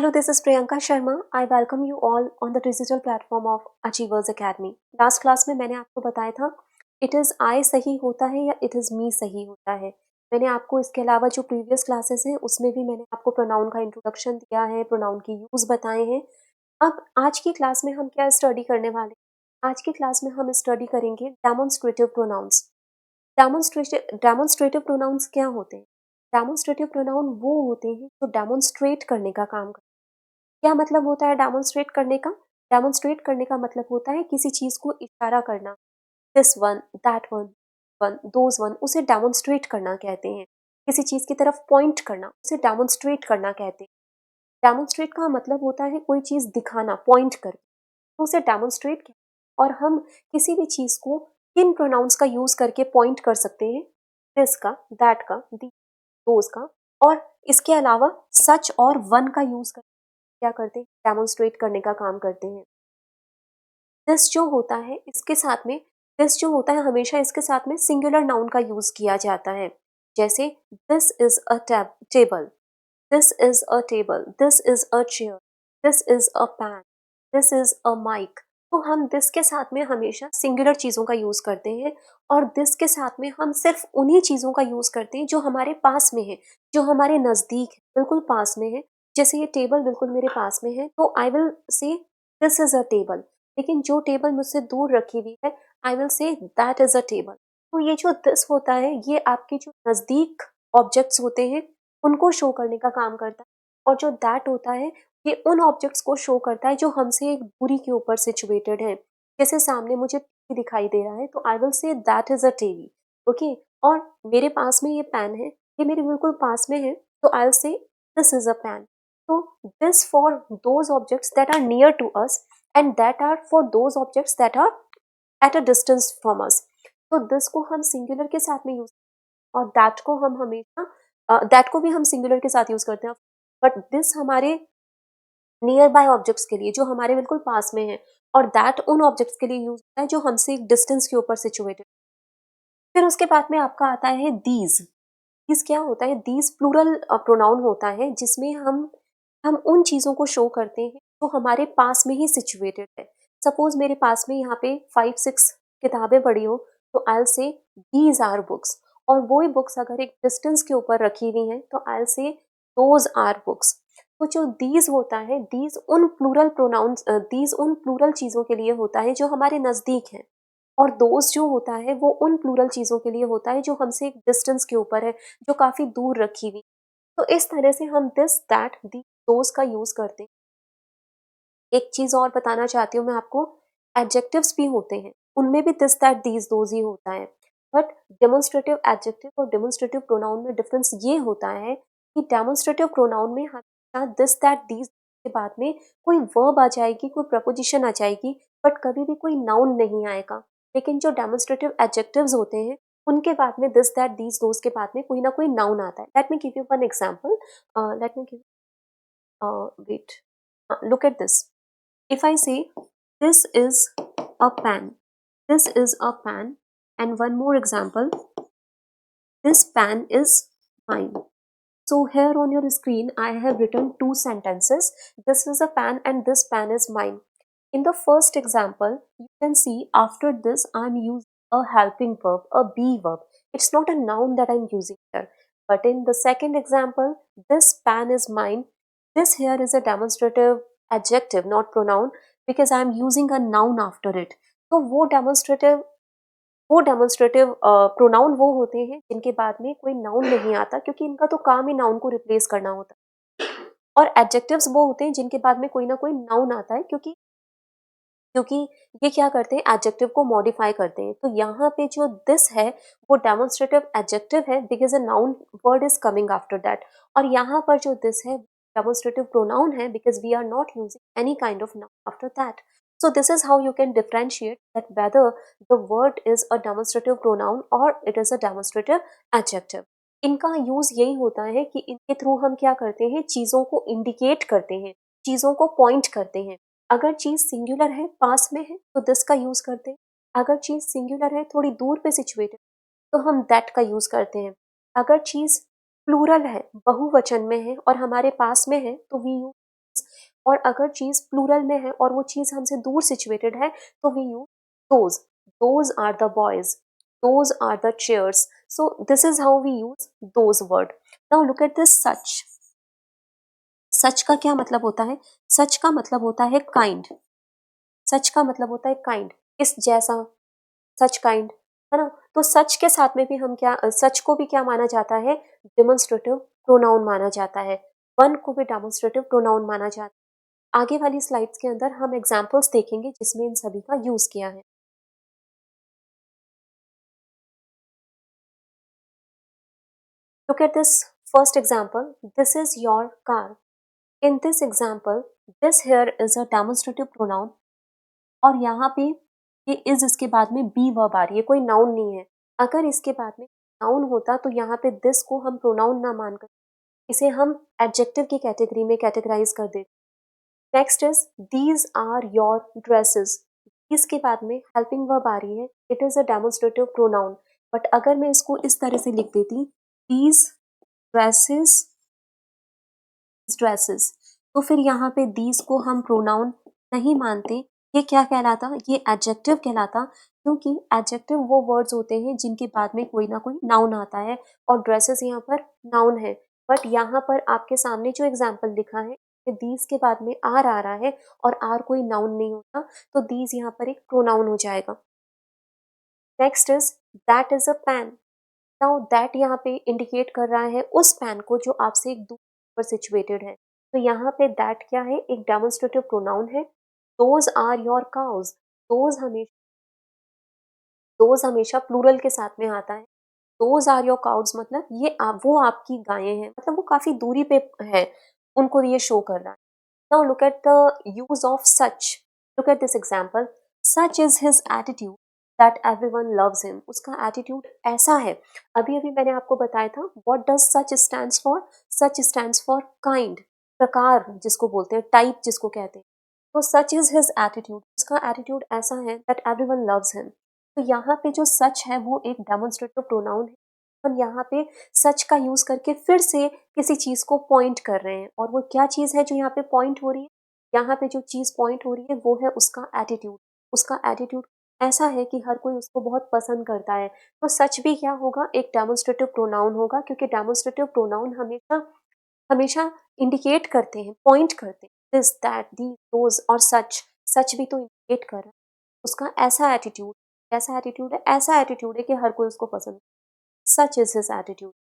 Hello, this is Priyanka Sharma. I welcome you all on the digital platform of Achievers Academy. Last class में मैंने आपको बताया था it is I सही होता है या इट इज़ मी सही होता है। मैंने आपको इसके अलावा जो प्रीवियस क्लासेस हैं उसमें भी मैंने आपको प्रोनाउन का इंट्रोडक्शन दिया है, प्रोनाउन की यूज़ बताए हैं। अब आज की क्लास में हम क्या स्टडी करने वाले हैं? आज की क्लास में हम स्टडी करेंगे डेमोन्स्ट्रेटिव प्रोनाउंस। डेमोन्स्ट्रेटिव प्रोनाउंस क्या होते हैं? डेमोन्स्ट्रेटिव प्रोनाउन वो होते हैं जो डेमोन्स्ट्रेट करने का काम करते हैं। क्या मतलब होता है डेमोन्स्ट्रेट करने का? डेमोन्स्ट्रेट करने का मतलब होता है किसी चीज को इशारा करना। This one, that one, one, those one, उसे डेमोन्स्ट्रेट करना कहते हैं। किसी चीज की तरफ पॉइंट करना, उसे डेमोन्स्ट्रेट करना कहते हैं। डेमोन्स्ट्रेट का मतलब होता है कोई चीज दिखाना, पॉइंट कर, तो उसे डेमोन्स्ट्रेट कहते हैं। और हम किसी भी चीज को किन प्रोनाउंस का यूज करके पॉइंट कर सकते हैं? दिस का, दैट का, दोज का, और इसके अलावा सच और वन का यूज कर क्या करते हैं? डेमोन्स्ट्रेट करने का काम करते हैं। दिस जो होता है इसके साथ में, दिस जो होता है हमेशा इसके साथ में सिंगुलर नाउन का यूज किया जाता है। जैसे this is a table, this is a table, this is a chair, this is a pen, this is a mic. तो हम दिस के साथ में हमेशा सिंगुलर चीज़ों का यूज़ करते हैं, और दिस के साथ में हम सिर्फ उन्हीं चीज़ों का यूज़ करते हैं जो हमारे पास में है, जो हमारे नज़दीक है, बिल्कुल पास में है। जैसे ये टेबल बिल्कुल मेरे पास में है, तो I will say this is a table. लेकिन जो टेबल मुझसे दूर रखी हुई है, आई will say that is a table. तो ये जो दिस होता है ये आपके जो नज़दीक ऑब्जेक्ट्स होते हैं उनको शो करने का काम करता है, और जो दैट होता है ये उन ऑब्जेक्ट्स को शो करता है जो हमसे एक दूरी के ऊपर सिचुएटेड है। जैसे सामने मुझे टीवी दिखाई दे रहा है, तो I will say that is a TV. Okay, और मेरे पास में ये पेन है, ये मेरे बिल्कुल पास में है, तो I will say this is a pen. तो this for those objects that are near to us, and that are for those objects that are at a distance from us. तो दिस को हम सिंगुलर के साथ में use, और that को हम हमेशा दैट को भी हम सिंगुलर के साथ यूज करते हैं, बट दिस हमारे नियर बाय ऑब्जेक्ट्स के लिए जो हमारे बिल्कुल पास में है, और दैट उन ऑब्जेक्ट्स के लिए यूज होता है जो हमसे एक डिस्टेंस के ऊपर सिचुएटेड। फिर उसके बाद में आपका आता है दीज। दीज क्या होता है? दीज प्लूरल प्रोनाउन होता है जिसमें हम उन चीज़ों को शो करते हैं जो हमारे पास में ही सिचुएटेड है। सपोज मेरे पास में यहाँ पे 5-6 किताबें पड़ी हो, तो I will say these are books, और वो ही बुक्स अगर एक डिस्टेंस के ऊपर रखी हुई हैं तो I will say those are books. तो जो दीज होता है, दीज उन प्लूरल प्रोनाउंस, दीज उन प्लूरल चीज़ों के लिए होता है जो हमारे नज़दीक हैं, और दोस्त जो होता है वो उन प्लूरल चीज़ों के लिए होता है जो हमसे एक डिस्टेंस के ऊपर है, जो काफ़ी दूर रखी हुई। तो इस तरह से हम दिस, दैट, दी, दोज का यूज़ करते हैं। एक चीज़ और बताना चाहती हूँ मैं आपको, एडजेक्टिव्स भी होते हैं, उनमें भी दिस, दैट, दीज, दोज ही होता है। बट डेमोन्स्ट्रेटिव एडजेक्टिव और डेमोन्स्ट्रेटिव प्रोनाउन में डिफरेंस ये होता है कि डेमोन्स्ट्रेटिव प्रोनाउन में हमेशा दिस, दैट, दीज के बाद में कोई वर्ब आ जाएगी, कोई प्रपोजिशन आ जाएगी, बट कभी भी कोई नाउन नहीं आएगा। लेकिन जो डेमोन्स्ट्रेटिव एडजेक्टिव्स होते हैं उनके बाद में दिस, दैट, दीज, दोज के बाद में कोई ना कोई नाउन आता है। Let me give you one example. Let me give wait, look at this. If I say this is a pen, this is a pen, and one more example, this pen is mine. So here on your screen I have written two sentences. This is a pen and this pen is mine. In the first example, you can see after this I'm using a helping verb, a be verb. It's not a noun that I'm using here. But in the second example, this pen is mine. This here is a demonstrative adjective, not pronoun, because I'm using a noun after it. तो वो demonstrative pronoun वो होते हैं जिनके बाद में कोई noun नहीं आता, क्योंकि इनका तो काम ही नाउन को रिप्लेस करना होता है। और एडजेक्टिव्स वो होते हैं जिनके बाद में कोई ना कोई नाउन आता है, क्योंकि क्योंकि ये क्या करते हैं, एडजेक्टिव को मॉडिफाई करते हैं। तो यहाँ पे जो दिस है वो डेमोन्स्ट्रेटिव एडजेक्टिव है, because a noun word is coming after that. और यहाँ पर जो दिस है डेमोन्स्ट्रेटिव प्रोनाउन है, because we are not using any kind of noun after that. So this is how you can differentiate that whether the word is a demonstrative pronoun or it is a demonstrative adjective. इनका use यही होता है कि इनके through हम क्या करते हैं, चीजों को इंडिकेट करते हैं, चीजों को पॉइंट करते हैं। अगर चीज सिंगुलर है, पास में है, तो दिस का यूज करते हैं। अगर चीज सिंगुलर है, थोड़ी दूर पे सिचुएटेड, तो हम दैट का यूज करते हैं। अगर चीज प्लूरल है, बहुवचन में है और हमारे पास में है, तो वी यूज और अगर चीज़ प्लूरल में है और वो चीज़ हमसे दूर सिचुएटेड है तो we use those, those are the boys, those are the chairs. So this is how we use those word. Now look at this such. Such का क्या मतलब होता है? सच का मतलब होता है काइंड. सच का मतलब होता है काइंड, इस जैसा, सच काइंड, है ना. तो सच के साथ में भी हम क्या, सच को भी क्या माना जाता है? डेमोन्स्ट्रेटिव प्रोनाउन माना जाता है. वन को भी डेमोन्स्ट्रेटिव प्रोनाउन माना जाता है. आगे वाली स्लाइड्स के अंदर हम एग्जांपल्स देखेंगे जिसमें इन सभी का यूज किया है. Look at this first example. This is your car. In this example this here is a demonstrative pronoun और यहाँ पे ये इज, इसके बाद में बी वर्ब आ रही है, कोई नाउन नहीं है. अगर इसके बाद में नाउन होता तो यहाँ पे दिस को हम प्रोनाउन ना मानकर इसे हम एडजेक्टिव की कैटेगरी में कैटेगराइज कर देते. Next is these are your dresses. इसके बाद में हेल्पिंग वर्ब आ रही है, it is a demonstrative pronoun. But अगर मैं इसको इस तरह से लिख देती, दीज ड्रेसेस, ड्रेसेस, तो फिर यहाँ पे दीज को हम प्रोनाउन नहीं मानते. ये क्या कहलाता? ये एडजेक्टिव कहलाता, क्योंकि एडजेक्टिव वो वर्ड्स होते हैं जिनके बाद में कोई ना कोई नाउन आता है और ड्रेसेस यहाँ पर नाउन है. बट यहाँ पर आपके सामने जो एग्जाम्पल लिखा है कि दीज के बाद में आर आ रहा है और आर कोई नाउन नहीं होता, तो दीज यहाँ पर एक प्रोनाउन हो जाएगा. Next is that is a pen. Now that यहाँ पे इंडिकेट कर रहा है उस पेन को जो आपसे एक दूर पर सिचुएटेड है. तो यहाँ पे दैट क्या है? एक डेमोन्स्ट्रेटिव प्रोनाउन है. Those are your cows. Those हमेशा, दोज हमेशा प्लूरल के साथ में आता है. दोज आर योर काउज मतलब ये वो आपकी गायें हैं, मतलब वो काफी दूरी पे है, उनको ये शो कर रहा है. Now look at the use of such. Look at this example. Such is his attitude that everyone loves him. उसका एटीट्यूड ऐसा है. अभी अभी मैंने आपको बताया था what does such stands for. Such stands for kind, प्रकार जिसको बोलते हैं, टाइप जिसको कहते हैं. तो सच इज हिज एटीट्यूड, उसका एटीट्यूड ऐसा है दैट एवरीवन लव्स हिम. तो यहाँ पे जो सच है वो एक डेमोन्स्ट्रेटिव प्रोनाउन है. हम यहाँ पे सच का यूज करके फिर से किसी चीज को पॉइंट कर रहे हैं, और वो क्या चीज है जो यहाँ पे पॉइंट हो रही है? यहाँ पे जो चीज पॉइंट हो रही है वो है उसका एटीट्यूड. उसका एटीट्यूड ऐसा है कि हर कोई उसको बहुत पसंद करता है. तो सच भी क्या होगा? एक डेमोन्स्ट्रेटिव प्रोनाउन होगा, क्योंकि डेमोन्स्ट्रेटिव प्रोनाउन हमेशा हमेशा इंडिकेट करते हैं, पॉइंट करते हैं. दिस, दैट, दी, दोज और सच. सच भी तो इंडिकेट कर रहा है उसका ऐसा एटीट्यूड. कैसा एटीट्यूड है? ऐसा एटीट्यूड है कि हर कोई उसको पसंद. Such is his attitude.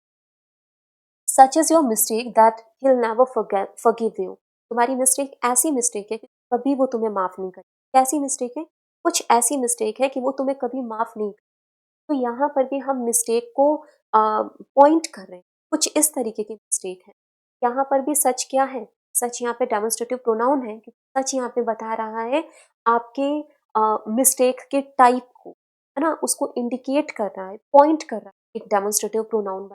Such is your mistake that he will never forgive you. तुम्हारी मिस्टेक ऐसी मिस्टेक है कि कभी वो तुम्हें माफ नहीं करे. कैसी मिस्टेक है? कुछ ऐसी मिस्टेक है कि वो तुम्हें कभी माफ नहीं करे. तो यहाँ पर भी हम मिस्टेक को पॉइंट कर रहे हैं, कुछ इस तरीके की मिस्टेक है. यहाँ पर भी सच क्या है? सच यहाँ पे डेमोन्स्ट्रेटिव प्रोनाउन है, क्योंकि सच यहाँ पे बता रहा है आपके मिस्टेक के टाइप को, है ना, उसको इंडिकेट कर रहा है, पॉइंट कर रहा है, एक demonstrative pronoun.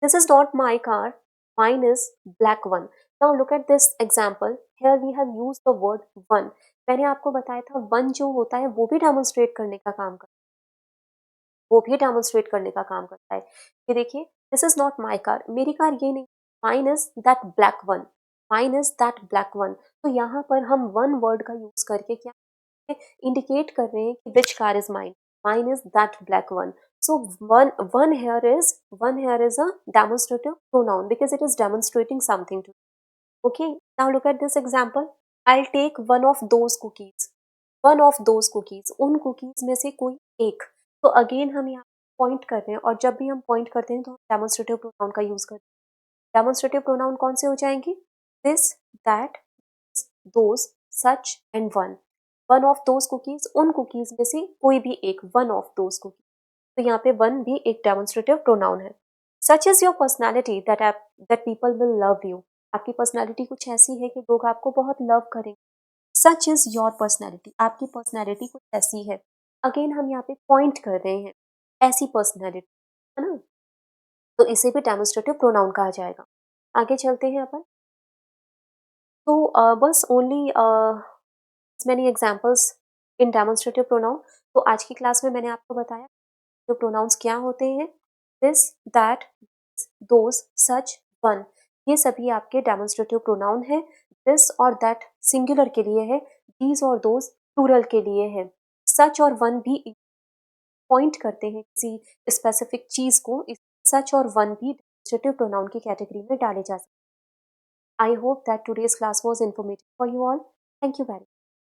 This is not my car. Mine is black one. Now look at this example. Here we have used the word one. मैंने आपको बताया था one जो होता है वो भी डेमोन्स्ट्रेट करने का काम करता है, वो भी डेमोन्स्ट्रेट करने का काम करता है. ये देखिए, this is not my car. मेरी कार ये नहीं. Mine is that black one. Mine is that black one. तो यहाँ पर हम वन वर्ड का यूज करके क्या इंडिकेट कर रहे हैं कि which car is mine. Mine is that black one. So one here is a demonstrative pronoun because it is demonstrating something to. Okay, now look at this example. I'll take one of those cookies. One of those cookies. उन cookies में से कोई एक. तो again हम यहाँ point कर रहे हैं, और जब भी हम पॉइंट करते हैं तो हम डेमोन्स्ट्रेटिव प्रोनाउन का यूज करते हैं. डेमोन्स्ट्रेटिव प्रोनाउन कौन से हो जाएंगे? This, that, those, such and one. One of those cookies, उन कुकीज में से कोई भी एक. One of those cookies. तो यहाँ पे वन भी एक डेमोन्स्ट्रेटिव प्रोनाउन है. Such is your personality that people will love you. आपकी पर्सनैलिटी कुछ ऐसी है कि लोग आपको बहुत लव करेंगे. Such is your personality. आपकी पर्सनैलिटी कुछ ऐसी है. अगेन हम यहाँ पे पॉइंट कर रहे हैं, ऐसी पर्सनैलिटी, है ना. तो इसे भी डेमोन्स्ट्रेटिव प्रोनाउन कहा जाएगा. आगे चलते हैं अपन. तो बस only many examples in demonstrative pronoun. तो आज की क्लास में मैंने आपको बताया जो प्रोनाउंस क्या होते हैं. This, that, those, such, one. ये सभी आपके डेमोन्स्ट्रेटिव प्रोनाउन हैं। दिस और दैट सिंगुलर के लिए है, दीज और दोज प्लूरल के लिए है। सच और वन भी पॉइंट करते हैं किसी स्पेसिफिक चीज़ को, इस सच और वन भी डेमोन्स्ट्रेटिव प्रोनाउन की कैटेगरी में डाले जा सकते हैं। I hope that today's class was informative for you all. Thank you very much.